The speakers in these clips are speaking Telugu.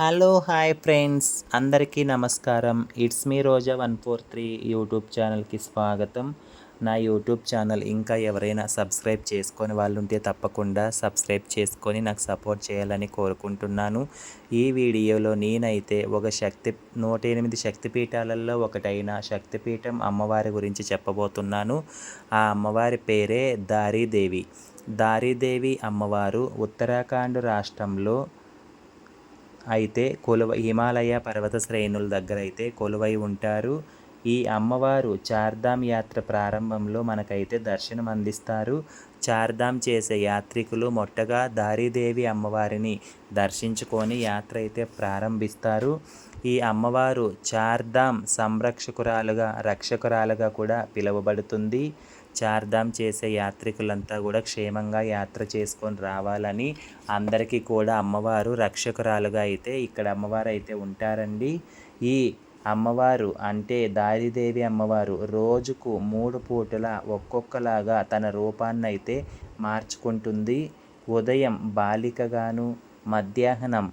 హలో హాయ్ ఫ్రెండ్స్, అందరికీ నమస్కారం. ఇట్స్ మీ రోజా 143 యూట్యూబ్ ఛానల్కి స్వాగతం. నా యూట్యూబ్ ఛానల్ ఇంకా ఎవరైనా సబ్స్క్రైబ్ చేసుకొని వాళ్ళు ఉంటే తప్పకుండా సబ్స్క్రైబ్ చేసుకొని నాకు సపోర్ట్ చేయాలని కోరుకుంటున్నాను. ఈ వీడియోలో నేనైతే ఒక 108 శక్తిపీఠాలలో ఒకటైన శక్తిపీఠం అమ్మవారి గురించి చెప్పబోతున్నాను. ఆ అమ్మవారి పేరే దారీదేవి. దారీదేవి అమ్మవారు ఉత్తరాఖండ్ రాష్ట్రంలో అయితే హిమాలయ పర్వత శ్రేణుల దగ్గర అయితే కొలువై ఉంటారు. ఈ అమ్మవారు చార్ధామ్ యాత్ర ప్రారంభంలో మనకైతే దర్శనం అందిస్తారు. చార్ధామ్ చేసే యాత్రికులు మొట్టగా దారీదేవి అమ్మవారిని దర్శించుకొని యాత్ర అయితే ప్రారంభిస్తారు. ఈ అమ్మవారు చార్ధామ్ రక్షకురాలుగా కూడా పిలువబడుతుంది. చార్ధామ్ చేసే యాత్రికులంతా కూడా క్షేమంగా యాత్ర చేసుకొని రావాలని అందరికీ కూడా అమ్మవారు రక్షకురాలుగా అయితే ఇక్కడ అమ్మవారు అయితే ఉంటారండి. ఈ అమ్మవారు అంటే దారీదేవి అమ్మవారు రోజుకు 3 పూటల ఒక్కొక్కలాగా తన రూపాన్ని అయితే మార్చుకుంటుంది. ఉదయం బాలికగాను, మధ్యాహ్నం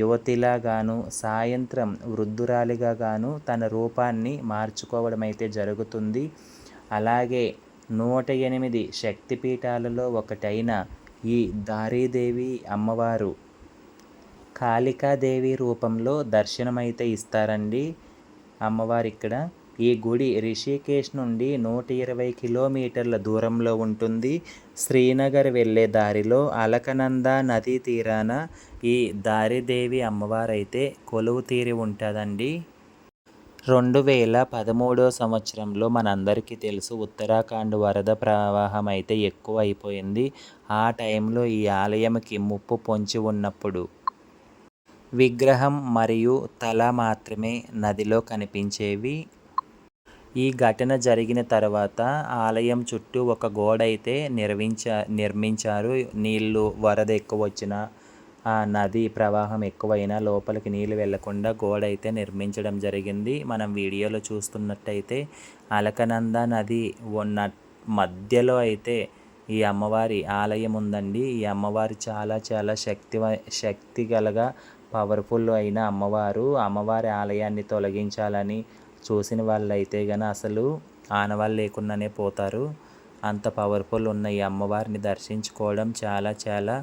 యువతిలాగాను, సాయంత్రం వృద్ధురాలిగాను తన రూపాన్ని మార్చుకోవడం అయితే జరుగుతుంది. అలాగే 108 శక్తిపీఠాలలో ఒకటైన ఈ దారీదేవి అమ్మవారు కాళికాదేవి రూపంలో దర్శనమైతే ఇస్తారండి. అమ్మవారు ఇక్కడ ఈ గుడి రిషికేశ్ నుండి 120 కిలోమీటర్ల దూరంలో ఉంటుంది. శ్రీనగర్ వెళ్ళే దారిలో అలకనంద నదీ తీరాన ఈ దారీదేవి అమ్మవారైతే కొలువు తీరి ఉంటుందండి. 2013 సంవత్సరంలో మనందరికీ తెలుసు ఉత్తరాఖండ్ వరద ప్రవాహం అయితే ఎక్కువ అయిపోయింది. ఆ టైంలో ఈ ఆలయంకి ముప్పు పొంచి ఉన్నప్పుడు విగ్రహం మరియు తల మాత్రమే నదిలో కనిపించేవి. ఈ ఘటన జరిగిన తర్వాత ఆలయం చుట్టూ ఒక గోడ అయితే నిర్మించారు. వరద ఎక్కువ వచ్చినా, ఆ నది ప్రవాహం ఎక్కువైనా లోపలికి నీళ్ళు వెళ్లకుండా గోడ అయితే నిర్మించడం జరిగింది. మనం వీడియోలో చూస్తున్నట్టయితే అలకనంద నది ఉన్న మధ్యలో అయితే ఈ అమ్మవారి ఆలయం ఉందండి. ఈ అమ్మవారి చాలా చాలా శక్తి గలగా పవర్ఫుల్ అయిన అమ్మవారి ఆలయాన్ని తొలగించాలని చూసిన వాళ్ళైతే అసలు ఆనవాళ్ళు లేకుండానే పోతారు. అంత పవర్ఫుల్ ఉన్న ఈ అమ్మవారిని దర్శించుకోవడం చాలా చాలా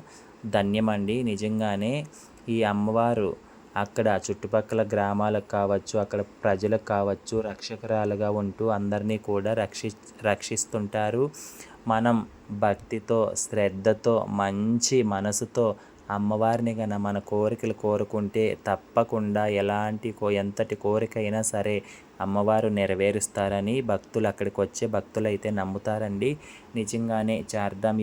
ధన్యమండి. నిజంగానే ఈ అమ్మవారు అక్కడ చుట్టుపక్కల గ్రామాలకు కావచ్చు, అక్కడ ప్రజలకు కావచ్చు రక్షకురాలుగా ఉంటూ అందరినీ కూడా రక్షిస్తుంటారు. మనం భక్తితో, శ్రద్ధతో, మంచి మనసుతో అమ్మవారిని మన కోరికలు కోరుకుంటే తప్పకుండా ఎంతటి కోరికైనా సరే అమ్మవారు నెరవేరుస్తారని అక్కడికి వచ్చే భక్తులు అయితే నమ్ముతారండి. నిజంగానే చార్ధామ్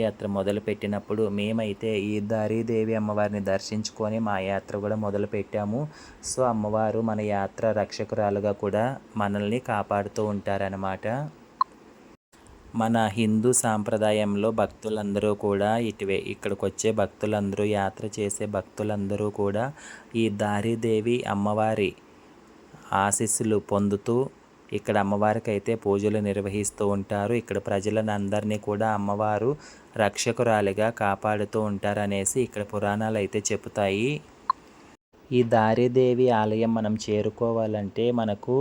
యాత్ర మొదలుపెట్టినప్పుడు మేమైతే ఈ దారీదేవి అమ్మవారిని దర్శించుకొని మా యాత్ర కూడా మొదలుపెట్టాము. సో అమ్మవారు మన యాత్ర రక్షకురాలుగా కూడా మనల్ని కాపాడుతూ ఉంటారన్నమాట. మన హిందూ సాంప్రదాయంలో భక్తులందరూ కూడా ఇక్కడికి వచ్చే భక్తులందరూ, యాత్ర చేసే భక్తులందరూ కూడా ఈ దారీదేవి అమ్మవారి ఆశీస్సులు పొందుతూ ఇక్కడ అమ్మవారికి అయితే పూజలు నిర్వహిస్తూ ఉంటారు. ఇక్కడ ప్రజలందరినీ కూడా అమ్మవారు రక్షకురాలిగా కాపాడుతూ ఉంటారనేసి ఇక్కడ పురాణాలు అయితే చెబుతాయి. ఈ దారీదేవి ఆలయం మనం చేరుకోవాలంటే మనకు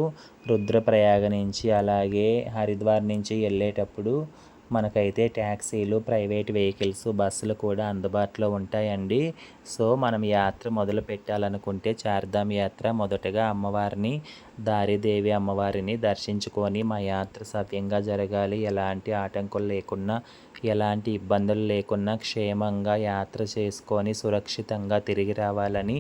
రుద్రప్రయాగ నుంచి అలాగే హరిద్వార్ నుంచి వెళ్ళేటప్పుడు మనకైతే ట్యాక్సీలు, ప్రైవేట్ వెహికల్స్, బస్సులు కూడా అందుబాటులో ఉంటాయండి. సో మనం యాత్ర మొదలు పెట్టాలనుకుంటే చార్ధామ్ యాత్ర మొదటగా దారీదేవి అమ్మవారిని దర్శించుకొని మా యాత్ర సవ్యంగా జరగాలి, ఎలాంటి ఆటంకులు లేకున్నా, ఎలాంటి ఇబ్బందులు లేకున్నా క్షేమంగా యాత్ర చేసుకొని సురక్షితంగా తిరిగి రావాలని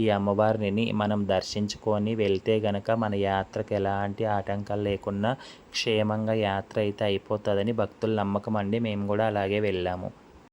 ఈ అమ్మవారిని మనం దర్శించుకొని వెళ్తే మన యాత్రకు ఎలాంటి ఆటంకాలు లేకున్నా క్షేమంగా యాత్ర అయితే అయిపోతుందని భక్తుల నమ్మకం అండి. మేము కూడా అలాగే వెళ్ళాము.